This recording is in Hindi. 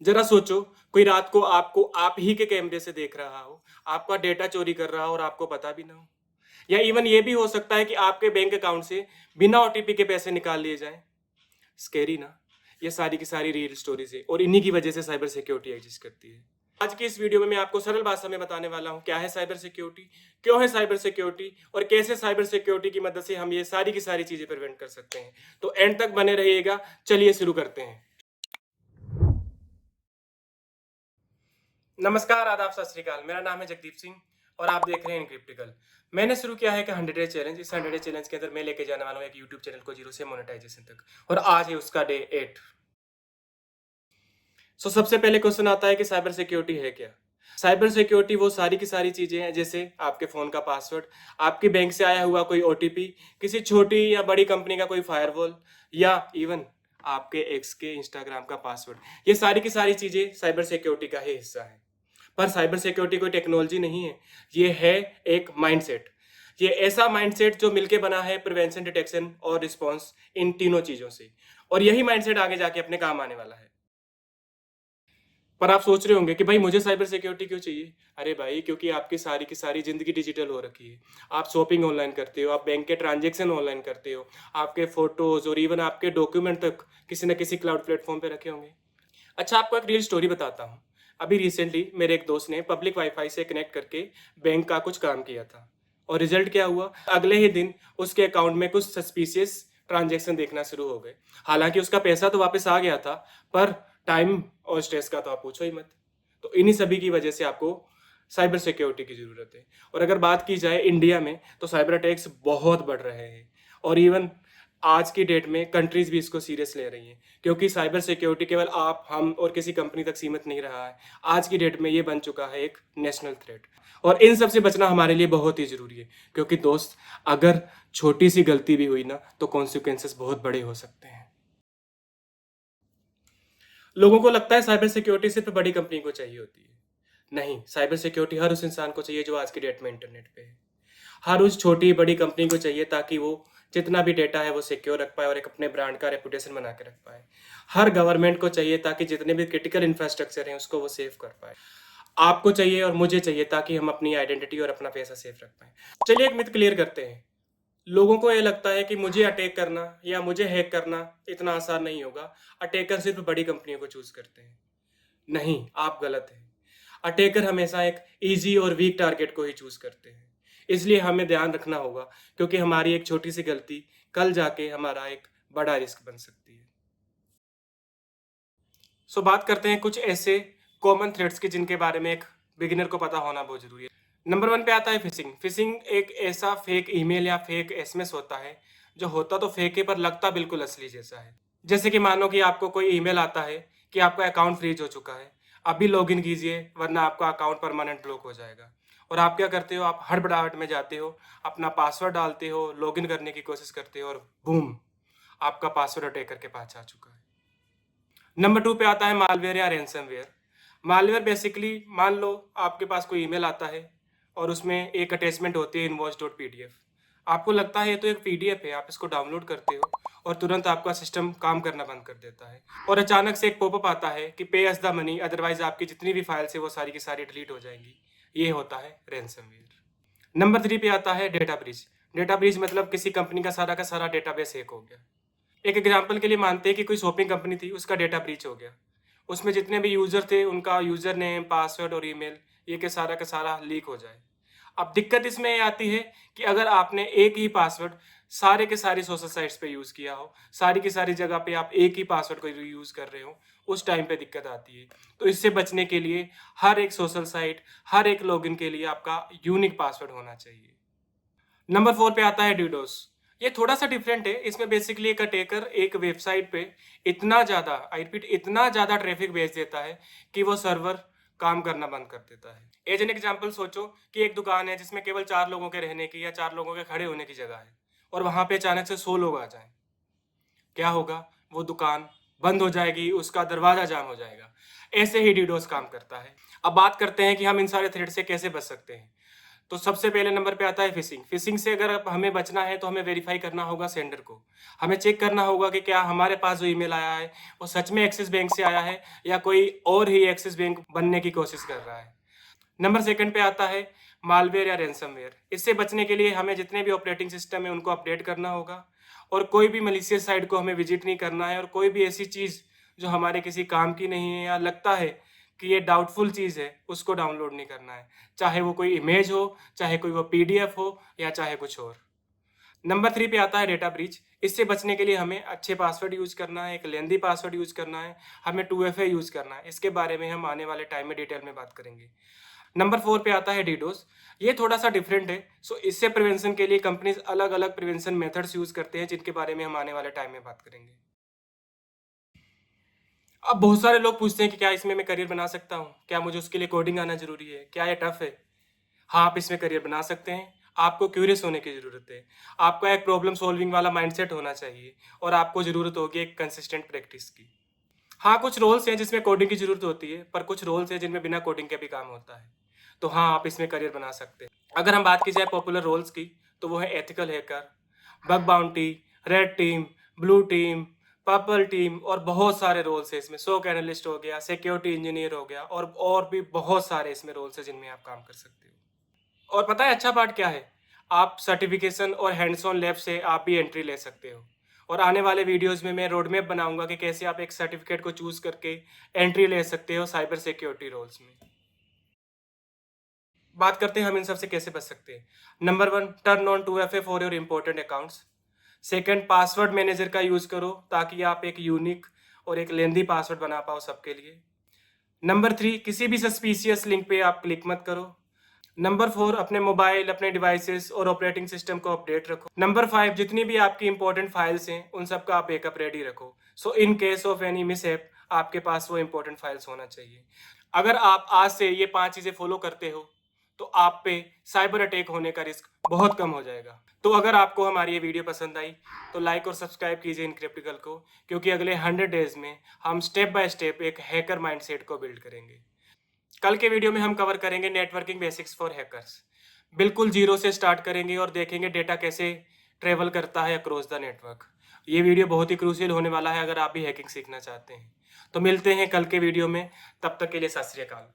जरा सोचो, कोई रात को आपको आप ही के कैमरे से देख रहा हो, आपका डेटा चोरी कर रहा हो और आपको पता भी ना हो। या इवन ये भी हो सकता है कि आपके बैंक अकाउंट से बिना ओटीपी के पैसे निकाल लिए जाएं। स्कैरी ना? ये सारी की सारी रियल स्टोरीज है और इन्हीं की वजह से साइबर सिक्योरिटी एग्जिस्ट करती है। आज की इस वीडियो में मैं आपको सरल भाषा में बताने वाला हूँ क्या है साइबर सिक्योरिटी, क्यों है साइबर सिक्योरिटी और कैसे साइबर सिक्योरिटी की मदद से हम ये सारी की सारी चीजें प्रिवेंट कर सकते हैं। तो एंड तक बने रहिएगा। चलिए शुरू करते हैं। नमस्कार, आदाब, सत श्री अकाल। मेरा नाम है जगदीप सिंह और आप देख रहे हैं इनक्रिप्टिकल। मैंने शुरू किया है कि 100 डे चैलेंज। इस 100 डे चैलेंज के अंदर मैं लेके जाने वाला हूँ एक यूट्यूब चैनल को जीरो से मोनेटाइजेशन तक, और आज है उसका डे 8। सबसे पहले क्वेश्चन आता है कि साइबर सिक्योरिटी है क्या। साइबर सिक्योरिटी वो सारी की सारी चीजें हैं, जैसे आपके फोन का पासवर्ड, आपके बैंक से आया हुआ कोई ओटीपी, किसी छोटी या बड़ी कंपनी का कोई फायरवॉल, या इवन आपके एक्स के इंस्टाग्राम का पासवर्ड। ये सारी की सारी चीजें साइबर सिक्योरिटी का ही हिस्सा है। पर साइबर सिक्योरिटी कोई टेक्नोलॉजी नहीं है, ये है एक माइंडसेट। ये ऐसा माइंडसेट जो मिलके बना है प्रिवेंशन, डिटेक्शन और रिस्पॉन्स, इन तीनों चीजों से। और यही माइंडसेट आगे जाके अपने काम आने वाला है। पर आप सोच रहे होंगे कि भाई मुझे साइबर सिक्योरिटी क्यों चाहिए। अरे भाई, क्योंकि आपकी सारी की सारी जिंदगी डिजिटल हो रखी है। आप शॉपिंग ऑनलाइन करते हो, आप बैंक के ट्रांजेक्शन ऑनलाइन करते हो, आपके फोटोज और इवन आपके डॉक्यूमेंट तक किसी न किसी क्लाउड प्लेटफॉर्म पे रखे होंगे। अच्छा, आपको एक रियल स्टोरी बताता हूँ। अभी रिसेंटली मेरे एक दोस्त ने पब्लिक वाईफाई से कनेक्ट करके बैंक का कुछ काम किया था, और रिजल्ट क्या हुआ, अगले ही दिन उसके अकाउंट में कुछ सस्पिशियस ट्रांजेक्शन देखना शुरू हो गए। हालांकि उसका पैसा तो वापस आ गया था, पर टाइम और स्ट्रेस का तो आप पूछो ही मत। तो इन्हीं सभी की वजह से आपको साइबर सिक्योरिटी की जरूरत है। और अगर बात की जाए इंडिया में, तो साइबर अटैक्स बहुत बढ़ रहे हैं, और इवन आज की डेट में कंट्रीज भी इसको सीरियस ले रही हैं, क्योंकि साइबर सिक्योरिटी केवल आप, हम और किसी कंपनी तक सीमित नहीं रहा है। आज की डेट में ये बन चुका है एक नेशनल थ्रेट, और इन सब से बचना हमारे लिए बहुत ही जरूरी है। क्योंकि दोस्त, अगर छोटी सी गलती भी हुई ना, तो कॉन्सिक्वेंसेस बहुत बड़े हो सकते हैं। लोगों को लगता है साइबर सिक्योरिटी सिर्फ बड़ी कंपनी को चाहिए होती है। नहीं, साइबर सिक्योरिटी हर उस इंसान को चाहिए जो आज की डेट में इंटरनेट पे है। हर उस छोटी बड़ी कंपनी को चाहिए, ताकि वो जितना भी डेटा है वो सिक्योर रख पाए और एक अपने ब्रांड का रेपुटेशन बना के रख पाए। हर गवर्नमेंट को चाहिए ताकि जितने भी क्रिटिकल इंफ्रास्ट्रक्चर हैं उसको वो सेव कर पाए। आपको चाहिए और मुझे चाहिए ताकि हम अपनी आइडेंटिटी और अपना पैसा सेफ रख पाए। चलिए एक मिथ क्लियर करते हैं। लोगों को ये लगता है कि मुझे अटैक करना या मुझे हैक करना इतना आसान नहीं होगा। अटैकर सिर्फ बड़ी कंपनियों को चूज करते हैं। नहीं, आप गलत हैं। अटैकर हमेशा एक इजी और वीक टारगेट को ही चूज करते हैं। इसलिए हमें ध्यान रखना होगा, क्योंकि हमारी एक छोटी सी गलती कल जाके हमारा एक बड़ा रिस्क बन सकती है। बात करते हैं कुछ ऐसे कॉमन थ्रेड्स की जिनके बारे में एक बिगिनर को पता होना बहुत जरूरी है। नंबर 1 पे आता है फिशिंग। फिशिंग एक ऐसा फेक ईमेल या फेक एसएमएस होता है, जो होता तो फेक है पर लगता बिल्कुल असली जैसा है। जैसे कि मानो कि आपको कोई ईमेल आता है कि आपका अकाउंट फ्रीज हो चुका है, अभी लॉगिन कीजिए वरना आपका अकाउंट परमानेंट ब्लॉक हो जाएगा। और आप क्या करते हो, आप हड़बड़ाहट में जाते हो, अपना पासवर्ड डालते हो, लॉगिन करने की कोशिश करते हो, और बूम, आपका पासवर्ड अटैकर के पास जा चुका है। नंबर 2 पे आता है मालवेयर या रैनसमवेयर। मालवेयर बेसिकली, मान लो आपके पास कोई ईमेल आता है और उसमें एक अटैचमेंट होती है invoice.pdf। आपको लगता है ये तो एक पीडीएफ है, आप इसको डाउनलोड करते हो और तुरंत आपका सिस्टम काम करना बंद कर देता है, और अचानक से एक पॉपअप आता है कि पे अस द मनी, अदरवाइज आपकी जितनी भी फाइल्स है वो सारी की सारी डिलीट हो जाएंगी। ये होता है रैनसमवेयर। नंबर 3 पे आता है डेटा ब्रीच। डेटा ब्रीच मतलब किसी कंपनी का सारा डेटाबेस हैक हो गया। एक एग्जाम्पल के लिए मानते हैं कि कोई शॉपिंग कंपनी थी, उसका डेटा ब्रीच हो गया। उसमें जितने भी यूजर थे उनका यूजर नेम, पासवर्ड और ईमेल, ये के सारा लीक हो जाए। अब दिक्कत इसमें ये आती है कि अगर आपने एक ही पासवर्ड सारे के सारी सोशल साइट्स पे यूज किया हो, सारी की सारी जगह पे आप एक ही पासवर्ड को यूज कर रहे हो, उस टाइम पे दिक्कत आती है। तो इससे बचने के लिए हर एक सोशल साइट, हर एक लॉगिन के लिए आपका यूनिक पासवर्ड होना चाहिए। नंबर 4 पे आता है डीडोस। ये थोड़ा सा डिफरेंट है। इसमें बेसिकली एक अटैकर एक वेबसाइट पे इतना ज्यादा, आई रिपीट, इतना ज्यादा ट्रैफिक भेज देता है कि वो सर्वर काम करना बंद कर देता है। एज एन एग्जाम्पल सोचो कि एक दुकान है जिसमें केवल 4 लोगों के रहने की या 4 लोगों के खड़े होने की जगह है, और वहां पे अचानक से 100 लोग आ जाएं। क्या होगा, वो दुकान बंद हो जाएगी, उसका दरवाजा जाम हो जाएगा। ऐसे ही डीडोस काम करता है। अब बात करते हैं कि हम इन सारे थ्रेड से कैसे बच सकते हैं। तो सबसे पहले नंबर पे आता है फिशिंग। फिशिंग से अगर हमें बचना है तो हमें वेरीफाई करना होगा सेंडर को। हमें चेक करना होगा कि क्या हमारे पास जो ईमेल आया है वो सच में एक्सिस बैंक से आया है या कोई और ही एक्सिस बैंक बनने की कोशिश कर रहा है। नंबर सेकंड पे आता है मालवेयर या रैनसमवेयर। इससे बचने के लिए हमें जितने भी ऑपरेटिंग सिस्टम है उनको अपडेट करना होगा और कोई भी मलिशियस साइट को हमें विजिट नहीं करना है और कोई भी ऐसी चीज़ जो हमारे किसी काम की नहीं है या लगता है कि ये डाउटफुल चीज़ है उसको डाउनलोड नहीं करना है, चाहे वो कोई इमेज हो, चाहे कोई वो पीडीएफ हो या चाहे कुछ और। नंबर 3 पे आता है डेटा ब्रीच। इससे बचने के लिए हमें अच्छे पासवर्ड यूज़ करना है, एक लेंदी पासवर्ड यूज़ करना है, हमें 2FA यूज़ करना है। इसके बारे में हम आने वाले टाइम में डिटेल में बात करेंगे। नंबर 4 पे आता है डीडोस। ये थोड़ा-सा डिफरेंट है। सो इससे प्रिवेंशन के लिए कंपनीज़ अलग-अलग प्रिवेंशन मेथड्स यूज़ करते हैं जिनके बारे में हम आने वाले टाइम में बात करेंगे। अब बहुत सारे लोग पूछते हैं कि क्या इसमें मैं करियर बना सकता हूँ? क्या मुझे उसके लिए कोडिंग आना ज़रूरी है? क्या ये टफ़ है? हाँ, आप इसमें करियर बना सकते हैं। आपको क्यूरियस होने की ज़रूरत है। आपका एक प्रॉब्लम सॉल्विंग वाला माइंडसेट होना चाहिए और आपको ज़रूरत होगी एक कंसिस्टेंट प्रैक्टिस की। हाँ, कुछ रोल्स हैं जिसमें कोडिंग की ज़रूरत होती है, पर कुछ रोल्स हैं जिनमें बिना कोडिंग के भी काम होता है। तो हाँ, आप इसमें करियर बना सकते हैं। अगर हम बात की जाए पॉपुलर रोल्स की, तो वो है ethical hacker, bug bounty, red team, blue team, purple team और बहुत सारे रोल्स हैं इसमें। SOC एनालिस्ट हो गया, सिक्योरिटी इंजीनियर हो गया और भी बहुत सारे इसमें रोल्स हैं जिनमें आप काम कर सकते हो। और पता है अच्छा पार्ट क्या है? आप सर्टिफिकेशन और हैंड्स ऑन लैब से आप भी एंट्री ले सकते हो। और आने वाले वीडियोस में मैं रोड मैप बनाऊंगा कि कैसे आप एक सर्टिफिकेट को चूज करके एंट्री ले सकते हो साइबर सिक्योरिटी रोल्स में। बात करते हैं हम इन सब से कैसे बच सकते हैं। Number 1, turn on 2FA for your important accounts. Second, password manager का यूज करो ताकि आप एक यूनिक और एक लेंदी पासवर्ड बना पाओ सबके लिए। नंबर 3, किसी भी सस्पिशियस लिंक पे आप क्लिक मत करो। नंबर 4, अपने मोबाइल, अपने डिवाइसेस और ऑपरेटिंग सिस्टम को अपडेट रखो। नंबर 5, जितनी भी आपकी इंपॉर्टेंट फाइल्स हैं उन सब का आप बैकअप रेडी रखो। So in case of any mishap आपके पास वो इंपॉर्टेंट फाइल्स होना चाहिए। अगर आप आज से ये 5 चीज़ें फॉलो करते हो तो आप पे साइबर अटैक होने का रिस्क बहुत कम हो जाएगा। तो अगर आपको हमारी ये वीडियो पसंद आई तो लाइक और सब्सक्राइब कीजिए इनक्रिप्टिकल को, क्योंकि अगले 100 डेज में हम स्टेप बाय स्टेप एक हैकर माइंडसेट को बिल्ड करेंगे। कल के वीडियो में हम कवर करेंगे नेटवर्किंग बेसिक्स फॉर हैकर्स। बिल्कुल जीरो से स्टार्ट करेंगे और देखेंगे डेटा कैसे ट्रेवल करता है अक्रॉस द नेटवर्क। ये वीडियो बहुत ही क्रूशियल होने वाला है अगर आप भी हैकिंग सीखना चाहते हैं। तो मिलते हैं कल के वीडियो में, तब तक के लिए सत श्री अकाल।